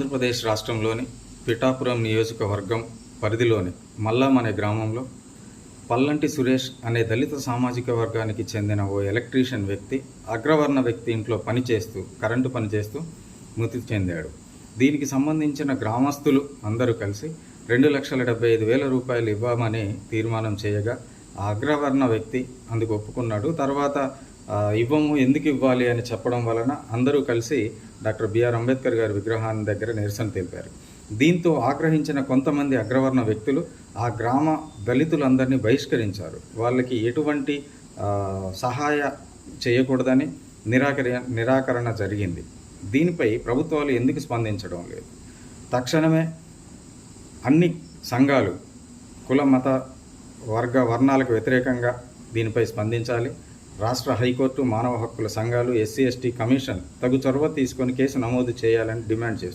ఆంధ్రప్రదేశ్ రాష్ట్రంలోని పిఠాపురం నియోజకవర్గం పరిధిలోని మల్లాం అనే గ్రామంలో పల్లంటి సురేష్ అనే దళిత సామాజిక వర్గానికి చెందిన ఓ ఎలక్ట్రీషియన్ వ్యక్తి అగ్రవర్ణ వ్యక్తి ఇంట్లో కరెంటు పనిచేస్తూ మృతి చెందాడు. దీనికి సంబంధించిన గ్రామస్తులు అందరూ కలిసి 2,75,000 రూపాయలు ఇవ్వమని తీర్మానం చేయగా ఆ అగ్రవర్ణ వ్యక్తి అందుకు ఒప్పుకున్నాడు. తర్వాత ఇవ్వము, ఎందుకు ఇవ్వాలి అని చెప్పడం వలన అందరూ కలిసి డాక్టర్ బిఆర్ అంబేద్కర్ గారి విగ్రహాన్ని దగ్గర నిరసన తెలిపారు. దీంతో ఆగ్రహించిన కొంతమంది అగ్రవర్ణ వ్యక్తులు ఆ గ్రామ దళితులందరినీ బహిష్కరించారు. వాళ్ళకి ఎటువంటి సహాయ చేయకూడదని నిరాకరణ జరిగింది. దీనిపై ప్రభుత్వాలు ఎందుకు స్పందించడం లేదు? తక్షణమే అన్ని సంఘాలు కుల మత వర్ణాలకు వ్యతిరేకంగా దీనిపై స్పందించాలి. రాష్ట్ర హైకోర్టు, మానవ హక్కుల సంఘాలు, ఎస్సీ ఎస్టీ కమిషన్ తగు చొరవ తీసుకొని కేసు నమోదు చేయాలని డిమాండ్ చేస్తారు.